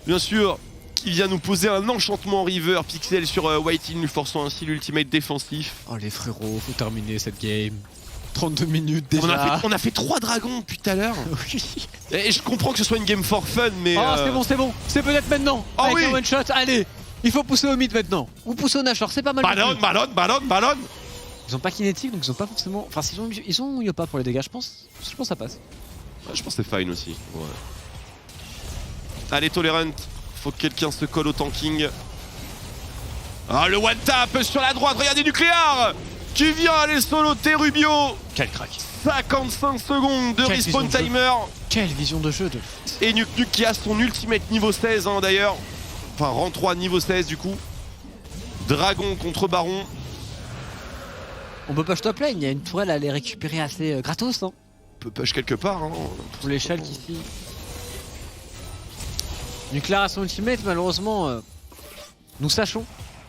Bien sûr, qui vient nous poser un enchantement River Pixel sur Whiting, lui forçant ainsi l'ultimate défensif. Oh les frérots, faut terminer cette game. 32 minutes déjà. On a fait 3 dragons depuis tout à l'heure. Oui. Et je comprends que ce soit une game for fun, mais. Oh c'est bon, c'est peut-être maintenant. Oh, avec oui. un one shot, allez. Il faut pousser au mid maintenant. Ou pousser au Nashor, c'est pas mal. Ballon. Ils ont pas kinétique donc ils ont pas forcément. Enfin ils ont Yopa pour les dégâts, je pense. Je pense que ça passe. Ouais, je pense que c'est fine aussi. Ouais. Allez, Tolerant. Faut que quelqu'un se colle au tanking. Ah, le one tap sur la droite. Regardez Nucléar qui vient aller soloter Rubio. Quel crack. 55 secondes de Quelle respawn vision de timer. Quelle vision de jeu de. Et Nuke qui a son ultimate niveau 16 hein, d'ailleurs. Enfin, rang 3 niveau 16 du coup. Dragon contre Baron. On peut push top lane, il y a une tourelle à les récupérer assez gratos hein. On peut push quelque part. Hein, Pour les Shulk ici. Nuclear a son ultimate, malheureusement, nous sachons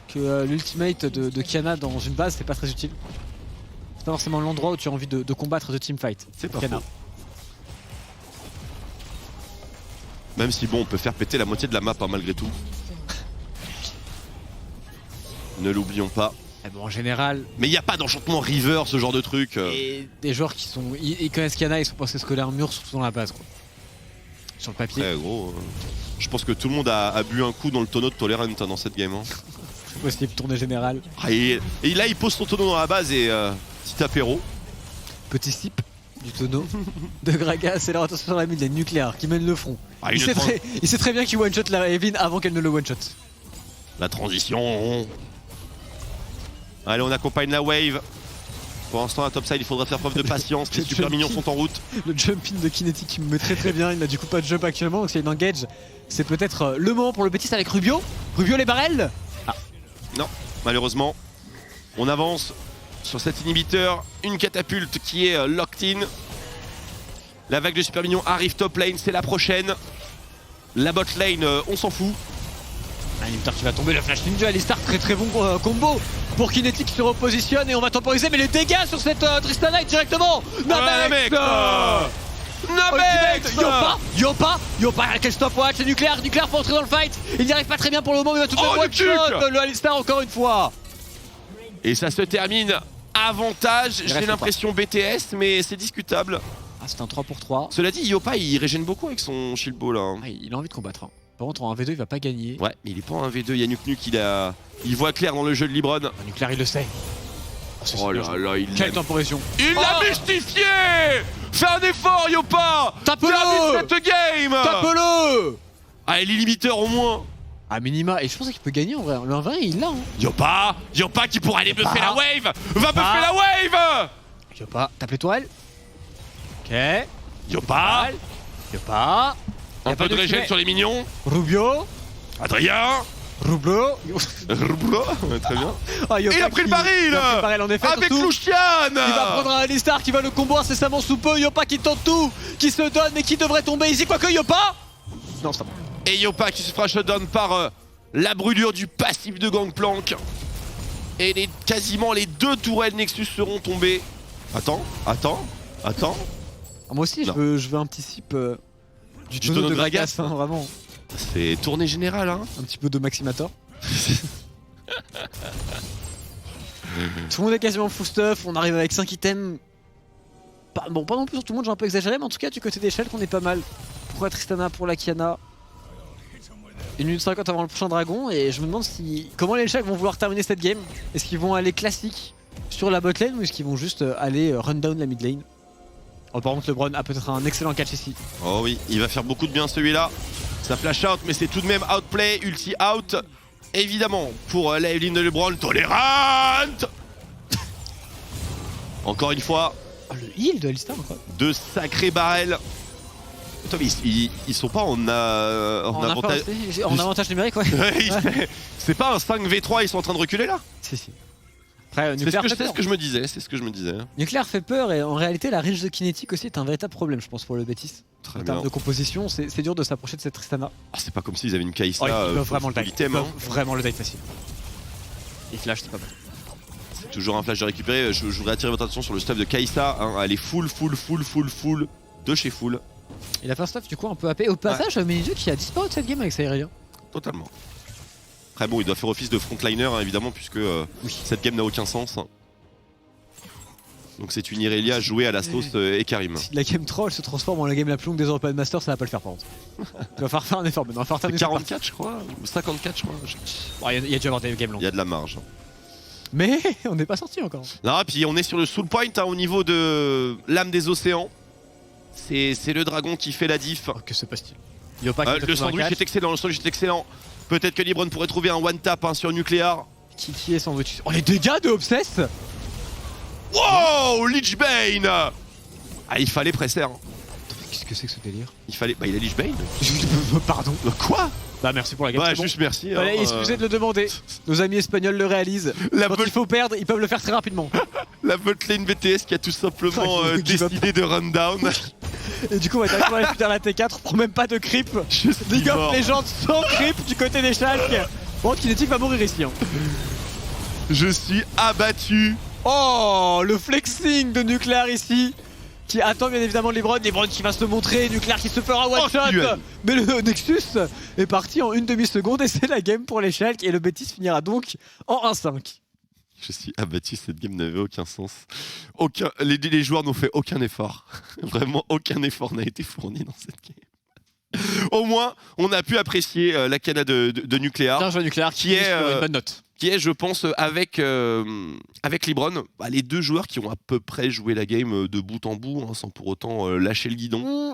que l'ultimate de Kiana dans une base c'est pas très utile. C'est pas forcément l'endroit où tu as envie de combattre de teamfight. C'est pas Kiana. faux. Même si bon, on peut faire péter la moitié de la map hein, malgré tout. Ne l'oublions pas. Mais bon, en général. Mais il n'y a pas d'enchantement River, ce genre de truc. Et des joueurs qui sont. Ils connaissent Kiana, ils sont pensés scoler un mur surtout dans la base quoi. Sur le papier. Très gros. Je pense que tout le monde a bu un coup dans le tonneau de Tolerant hein, dans cette game. Hein. C'est possible, tournée générale. Ah, et là, il pose son tonneau dans la base et petit apéro. Petit sip du tonneau de Gragas, c'est la rotation sur la mid, les nucléaires qui mènent le front. Ah, Il sait très bien qu'il one-shot la Evelyn avant qu'elle ne le one-shot. La transition. Allez, on accompagne la wave. Pour l'instant, à topside, il faudra faire preuve de patience. Les super mignons sont en route. Le jump in de Kinetic qui me met très bien. Il n'a du coup pas de jump actuellement, donc s'il y a une engage, c'est peut-être le moment pour le Bétis avec Rubio. Rubio les barrels. Ah. Non, malheureusement. On avance sur cet inhibiteur. Une catapulte qui est locked in. La vague de super mignons arrive top lane, c'est la prochaine. La bot lane, on s'en fout. Un inhibiteur qui va tomber, le flash ninja, Alistar, très bon combo pour Kinetic qui se repositionne et on va temporiser, mais les dégâts sur cette Tristana directement. Namex Yopa, quel stopwatch, c'est Nucléaire pour entrer dans le fight. Il n'y arrive pas très bien pour le moment, mais il va tout de même one shot le Alistar encore une fois. Et ça se termine avantage, j'ai l'impression BTS, mais c'est discutable. Ah, c'est un 3 pour 3. Cela dit, Yopa il régène beaucoup avec son shield ball là. Ah, il a envie de combattre. Hein. Par contre en 1v2 il va pas gagner. Ouais, mais il est pas en 1v2, il y a Nuke il voit clair dans le jeu de Libron. Ah, Nucléaire il le sait. Oh là là, il quelle temporisation. Il l'a mystifié. Fais un effort Yopa. Tape-le. Cette game. Tape-le. Ah, et l'inhibiteur au moins. À minima, et je pense qu'il peut gagner en vrai. Le 1v1 il l'a. Hein. Yopa qui pourra aller buffer la wave. Va buffer la wave. Yopa, tape les toiles. Ok. Yopa. Un peu de régène sur les mignons. Rubio. Adrien. Rublo. Très bien. Ah, et il a pris le baril. En effet, avec Lucian. Il va prendre un Alistar qui va le combo incessamment sous peu. Yopa qui tente tout, qui se donne mais qui devrait tomber ici. Quoique Yopa. Non, stop. Et Yopa qui se fera shutdown par la brûlure du passif de Gangplank. Et quasiment les 2 tourelles Nexus seront tombées. Attends. Ah, moi aussi, je veux un petit sip du tonneau de Gragas, hein, vraiment. C'est tournée générale, hein. Un petit peu de Maximator. Tout le monde est quasiment full stuff, on arrive avec 5 items. Pas non plus sur tout le monde, j'ai un peu exagéré, mais en tout cas, du côté des Shulk, on est pas mal. Pour la Tristana, pour la Kiana. 1 minute 50 avant le prochain dragon, et je me demande comment les Shulk vont vouloir terminer cette game. Est-ce qu'ils vont aller classique sur la bot lane ou est-ce qu'ils vont juste aller run down la mid lane? Oh, par contre, le Bron a peut-être un excellent catch ici. Oh oui, il va faire beaucoup de bien celui-là. Ça flash out, mais c'est tout de même outplay, ulti out. Évidemment, pour la Evelyn de LeBron, Tolerant. Encore une fois. Oh, le heal de Alistar, quoi. 2 sacrés barrels. Attends, mais ils sont pas en avantage. En avantage numérique, ouais. C'est pas un 5v3, ils sont en train de reculer là? Si. Après, C'est Nuclear fait ce peur. que je me disais, c'est ce que je me disais. Nuclear fait peur et en réalité la range de kinétique aussi est un véritable problème je pense pour le Betis. Très En bien. termes de composition, c'est dur de s'approcher de cette Tristana. Ah, c'est pas comme s'ils avaient une Kai'Sa Oh, ils peuvent vraiment le full die. item, Ils hein. peuvent vraiment le die facile. Il flash, c'est pas mal. C'est toujours un flash de récupérer. Je voudrais attirer votre attention sur le stuff de Kai'Sa. Hein. Elle est full de chez full. Il a fait un stuff du coup un peu AP. Au passage, Minizu qui a disparu de cette game avec sa Irelia. Totalement. Après bon, il doit faire office de frontliner hein, évidemment puisque cette game n'a aucun sens. Donc c'est une Irelia jouée à la sauce Ekarim. Si la game troll se transforme en la game la plus longue des European Masters, ça va pas le faire par contre. Tu vas falloir faire un effort maintenant. C'est 44 je crois, ou 54 je crois. Il y a dû avoir des games longues. Il y a de la marge. Mais on n'est pas sorti encore. Non, puis on est sur le soul point hein, au niveau de l'âme des océans. C'est le dragon qui fait la diff. Oh, que se passe-t-il? Le sandwich est excellent, Peut-être que Libron pourrait trouver un one tap hein, sur Nuclear. Qui est sandwich? Oh les dégâts de Obsess. Wow, Lichbane. Ah, il fallait presser. Hein. Qu'est-ce que c'est que ce délire? Il fallait. Bah, il a Lichbane. Pardon. Quoi? Bah merci pour la game. Bah, c'est bon. juste merci. Fallait excusez de le demander. Nos amis espagnols le réalisent. Quand il faut perdre, ils peuvent le faire très rapidement. La botlane BTS qui a tout simplement Give up. décidé de run down. Et du coup, on va directement aller faire la T4. Prends même pas de creep. Je suis League of mort. Legends sans creep du côté des Schalke. Bon, Kinetic va mourir ici. Hein. Je suis abattu. Oh, le flexing de Nuclear ici. Qui attend bien évidemment Lebron. Lebron qui va se montrer. Nuclear qui se fera one shot. duel. Mais le Nexus est parti en une demi-seconde et c'est la game pour les Schalke. Et le Betis finira donc en 1-5. Je suis abattu, cette game n'avait aucun sens. Les joueurs n'ont fait aucun effort. Vraiment aucun effort n'a été fourni dans cette game. Au moins, on a pu apprécier la cana de Nuclear. Bien joué Nuclear Qui est, sur une bonne note. Qui est, je pense, avec Libron, les deux joueurs qui ont à peu près joué la game de bout en bout, hein, sans pour autant lâcher le guidon.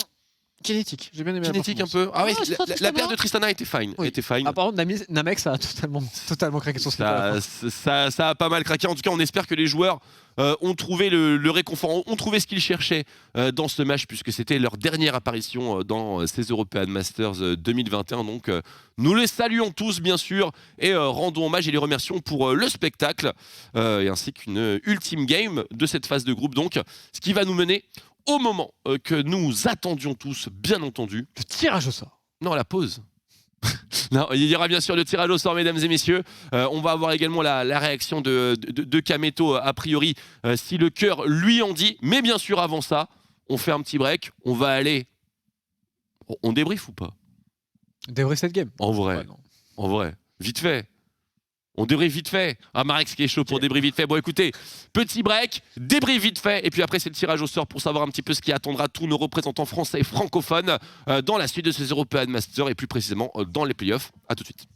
Kinétique, j'ai bien aimé Kinétique la un peu. Ah oui, c'est pas la Tristana. paire de Tristana était fine. Oui. Était fine. Ah, par contre, Namex a totalement craqué son slip. à la fin. Ça a pas mal craqué. En tout cas, on espère que les joueurs ont trouvé le réconfort, ont trouvé ce qu'ils cherchaient dans ce match, puisque c'était leur dernière apparition dans ces European Masters 2021. Donc, nous les saluons tous, bien sûr, et rendons hommage et les remercions pour le spectacle, et ainsi qu'une ultime game de cette phase de groupe. Donc, ce qui va nous mener au moment que nous attendions tous, bien entendu. Le tirage au sort. Non, la pause. Non, il y aura bien sûr le tirage au sort, mesdames et messieurs. On va avoir également la réaction de Kameto, a priori, si le cœur lui en dit. Mais bien sûr, avant ça, on fait un petit break. On va aller... On débrief ou pas? Débrief cette game. En vrai. Ouais, non. En vrai. Vite fait. On débrief vite fait. Ah, Marex qui est chaud pour débrief vite fait. Bon, écoutez, petit break, débrief vite fait. Et puis après, c'est le tirage au sort pour savoir un petit peu ce qui attendra tous nos représentants français et francophones dans la suite de ces European Masters et plus précisément dans les playoffs. A tout de suite.